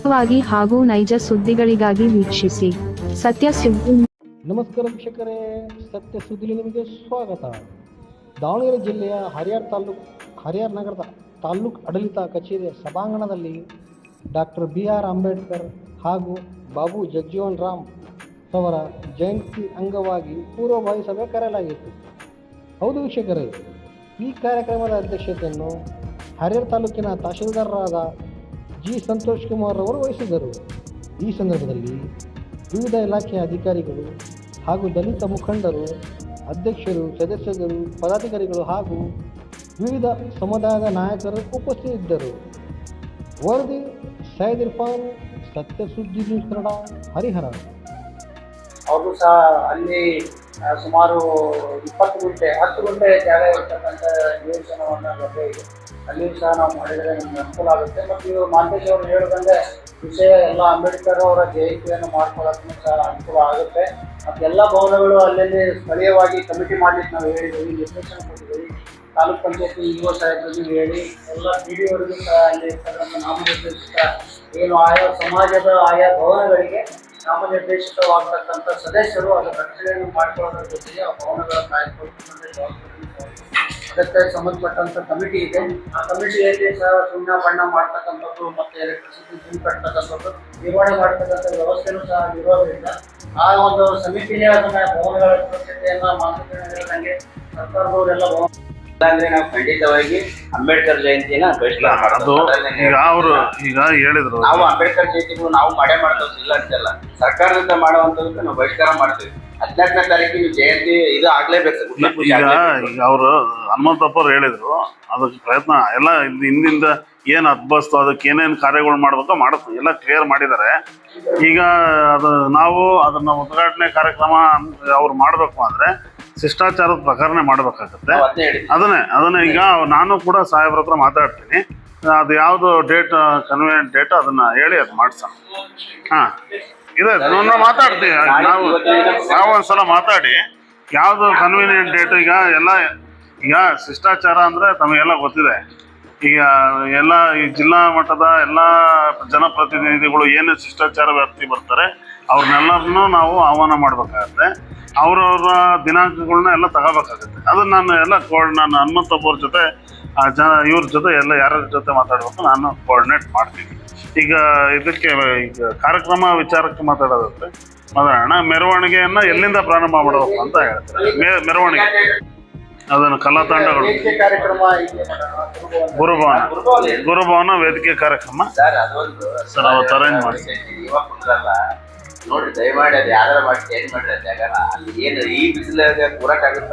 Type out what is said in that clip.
ನಿಖರವಾಗಿ ಹಾಗೂ ನೈಜ ಸುದ್ದಿಗಳಿಗಾಗಿ ವೀಕ್ಷಿಸಿ ಸತ್ಯ ಸುದ್ದಿ. ನಮಸ್ಕಾರ ವೀಕ್ಷಕರೇ, ಸತ್ಯ ಸುದ್ದಿಗೆ ನಿಮಗೆ ಸ್ವಾಗತ. ದಾವಣಗೆರೆ ಜಿಲ್ಲೆಯ ಹರಿಹರ ನಗರದ ತಾಲೂಕು ಆಡಳಿತ ಕಚೇರಿಯ ಸಭಾಂಗಣದಲ್ಲಿ ಡಾಕ್ಟರ್ BR ಅಂಬೇಡ್ಕರ್ ಹಾಗೂ ಬಾಬು ಜಗಜೀವನ್ ರಾಮ್ ಅವರ ಜಯಂತಿ ಅಂಗವಾಗಿ ಪೂರ್ವಭಾವಿ ಸಭೆ ಕರೆಯಲಾಗಿತ್ತು. ಹೌದು ವೀಕ್ಷಕರೇ, ಈ ಕಾರ್ಯಕ್ರಮದ ಅಧ್ಯಕ್ಷತೆಯನ್ನು ಹರಿಹರ ತಾಲೂಕಿನ ತಹಶೀಲ್ದಾರರಾದ ಜಿ ಸಂತೋಷ್ ಕುಮಾರ್ ಅವರು ವಹಿಸಿದರು. ಈ ಸಂದರ್ಭದಲ್ಲಿ ವಿವಿಧ ಇಲಾಖೆಯ ಅಧಿಕಾರಿಗಳು ಹಾಗೂ ದಲಿತ ಮುಖಂಡರು, ಅಧ್ಯಕ್ಷರು, ಸದಸ್ಯರು, ಪದಾಧಿಕಾರಿಗಳು ಹಾಗೂ ವಿವಿಧ ಸಮುದಾಯದ ನಾಯಕರು ಉಪಸ್ಥಿತರಿದ್ದರು. ವರದಿ ಸೈಯದ್ ಇರ್ಫಾನ್, ಸತ್ಯ ಸುದ್ದಿ ನ್ಯೂಸ್ ಕನ್ನಡ, ಹರಿಹರ. ಅವರು ಸಹ ಅಲ್ಲಿ ಸುಮಾರು 10 ಗುಂಟೆ ಜಾಗ ಇರ್ತಕ್ಕಂಥ ನಿವೇಶನವನ್ನು ಲಭ್ಯ ಇದೆ. ಅಲ್ಲಿಯೂ ಸಹ ನಾವು ಮಾಡಿದರೆ ನಮಗೆ ಅನುಕೂಲ ಆಗುತ್ತೆ. ಮತ್ತು ಇವರು ಮಾಂತೇಶ್ ಅವರು ಹೇಳಿದಂಗೆ ವಿಷಯ ಎಲ್ಲ ಅಂಬೇಡ್ಕರ್ ಅವರ ಜಯಂತಿಯನ್ನು ಮಾಡ್ಕೊಳ್ಳೋಕ್ಕೂ ಸಹ ಅನುಕೂಲ ಆಗುತ್ತೆ. ಮತ್ತು ಎಲ್ಲ ಭವನಗಳು ಅಲ್ಲಲ್ಲಿ ಸ್ಥಳೀಯವಾಗಿ ಕಮಿಟಿ ಮಾಡಲಿಕ್ಕೆ ನಾವು ಹೇಳಿದ್ದೀವಿ, ನಿರ್ದೇಶನ ಕೊಟ್ಟಿದ್ದೀವಿ. ತಾಲೂಕ್ ಪಂಚಾಯತಿ ಯುವ ಸಾಹೇಬರಿಗೂ ಹೇಳಿ ಎಲ್ಲ PDವರೆಗೂ ಸಹ ಅಲ್ಲಿ ಇರ್ತಕ್ಕಂಥ ನಾಮನಿರ್ದೇಶಿತ ಏನು ಆಯಾ ಸಮಾಜದ ಆಯಾ ಭವನಗಳಿಗೆ ನಾಮನಿರ್ದೇಶಿತವಾಗತಕ್ಕಂಥ ಸದಸ್ಯರು ಅದರ ರಕ್ಷಣೆಯನ್ನು ಮಾಡಿಕೊಳ್ಳೋದ್ರ ಜೊತೆಗೆ ಆ ಭವನಗಳ ಕಾಯ್ದುಕೊಳ್ಳುವಂಥ ಜವಾಬ್ದಾರಿ ಅದಕ್ಕೆ ಸಂಬಂಧಪಟ್ಟಂಥ ಕಮಿಟಿ ಇದೆ. ಆ ಕಮಿಟಿಯಲ್ಲಿ ಸಹ ಸುಣ್ಣ ಬಣ್ಣ ಮಾಡ್ತಕ್ಕಂಥದ್ದು ಮತ್ತು ಎಲೆಕ್ಟ್ರಿಸಿಟಿ ಬಿಲ್ ಕಟ್ಟತಕ್ಕಂಥದ್ದು ನಿರ್ವಹಣೆ ಮಾಡ್ತಕ್ಕಂಥ ವ್ಯವಸ್ಥೆನೂ ಸಹ ಇರೋದ್ರಿಂದ ಆ ಒಂದು ಸಮಿತಿನೇ ಅದನ್ನ ಭವನಗಳ ಸುರಕ್ಷತೆಯನ್ನು ಮಾತುಕತೆ ಸರ್ಕಾರದವರೆಲ್ಲ ಅಂದ್ರೆ ನಾವು ಖಂಡಿತವಾಗಿ ಅಂಬೇಡ್ಕರ್ ಜಯಂತಿನ ಬಹಿಷ್ಕಾರ ಈಗ ಹೇಳಿದ್ರು ನಾವು ಅಂಬೇಡ್ಕರ್ ಜಯಂತಿಗಳು ನಾವು ಮಾಡ್ತೇವೆ ಇಲ್ಲ ಅಂತಲ್ಲ, ಸರ್ಕಾರದಿಂದ ಮಾಡುವಂತದಕ್ಕೆ ನಾವು ಬಹಿಷ್ಕಾರ ಮಾಡ್ತೀವಿ. 14ನೇ ತಾರೀಕಿಗೆ ಜಯಂತಿ ಇದು ಆಗ್ಲೇಬೇಕು. ಈಗ ಅವರು ಹನುಮಂತಪ್ಪ ಅವ್ರು ಹೇಳಿದ್ರು ಅದಕ್ಕೆ ಪ್ರಯತ್ನ ಎಲ್ಲ ಹಿಂದಿಂದ ಏನ್ ಹಬ್ಬಸ್ತು ಅದಕ್ಕೆ ಏನೇನು ಕಾರ್ಯಗಳು ಮಾಡ್ಬೇಕೋ ಮಾಡುತ್ತೆ ಎಲ್ಲ ಕ್ಲಿಯರ್ ಮಾಡಿದ್ದಾರೆ. ಈಗ ನಾವು ಅದನ್ನ ಉದ್ಘಾಟನೆ ಕಾರ್ಯಕ್ರಮ ಅವ್ರು ಮಾಡ್ಬೇಕು ಅಂದ್ರೆ ಶಿಷ್ಟಾಚಾರದ ಪ್ರಕಾರನೇ ಮಾಡ್ಬೇಕಾಗತ್ತೆ. ಅದನ್ನೇ ಈಗ ನಾನು ಕೂಡ ಸಾಹೇಬ್ರ ಹತ್ರ ಮಾತಾಡ್ತೀನಿ. ಅದು ಯಾವ್ದು ಡೇಟ್ ಕನ್ವೀನಿಯಂಟ್ ಡೇಟ್ ಅದನ್ನ ಹೇಳಿ ಅದು ಮಾಡ್ಸೋಣ. ಇದೆ ನಾವು ಮಾತಾಡ್ತೀವಿ, ನಾವು ಒಂದ್ಸಲ ಮಾತಾಡಿ ಯಾವ್ದು ಕನ್ವೀನಿಯಂಟ್ ಡೇಟ್. ಈಗ ಶಿಷ್ಟಾಚಾರ ಅಂದ್ರೆ ತಮಗೆಲ್ಲ ಗೊತ್ತಿದೆ. ಈಗ ಎಲ್ಲ ಈ ಜಿಲ್ಲಾ ಮಟ್ಟದ ಎಲ್ಲ ಜನಪ್ರತಿನಿಧಿಗಳು ಏನು ಶಿಷ್ಟಾಚಾರ ವ್ಯಾಪ್ತಿ ಬರ್ತಾರೆ ಅವ್ರನ್ನೆಲ್ಲರನ್ನೂ ನಾವು ಆಹ್ವಾನ ಮಾಡ್ಬೇಕಾಗತ್ತೆ. ಅವ್ರವ್ರ ದಿನಾಂಕಗಳನ್ನ ಎಲ್ಲ ತಗೋಬೇಕಾಗುತ್ತೆ. ಅದನ್ನ ನಾನು ಹನುಮಂತಪ್ಪ ಅವ್ರ ಜೊತೆ ಇವ್ರ ಜೊತೆ ಎಲ್ಲ ಯಾರ್ಯಾರ ಜೊತೆ ಮಾತಾಡ್ಬೇಕು ನಾನು ಕೋಆರ್ಡಿನೇಟ್ ಮಾಡ್ತೀನಿ. ಈಗ ಕಾರ್ಯಕ್ರಮ ವಿಚಾರಕ್ಕೆ ಮಾತಾಡೋದಂತೆ ಮಾತಾಡೋಣ. ಮೆರವಣಿಗೆಯನ್ನ ಎಲ್ಲಿಂದ ಪ್ರಾರಂಭ ಮಾಡಬೇಕು ಅಂತ ಹೇಳ್ತಾರೆ. ಮೆರವಣಿಗೆ ಅದನ್ನು ಕಲಾ ತಂಡಗಳು, ಗುರುಭವನ ವೇದಿಕೆ ಕಾರ್ಯಕ್ರಮ ಸರ್ ಅವತ್ತು ಅರೇಂಜ್ ಮಾಡಿ. ನೋಡ್ರಿ ದಯಮಾಡಿ ಅದು ಯಾರು ಮಾಡಿ ಚೇಂಜ್ ಮಾಡ್ರಿ ಜಾಗನ. ಅಲ್ಲಿ ಏನು ಈ ಬಿಸಿಲಾಗ ಕೂರಕ್ಕಾಗುತ್ತೆ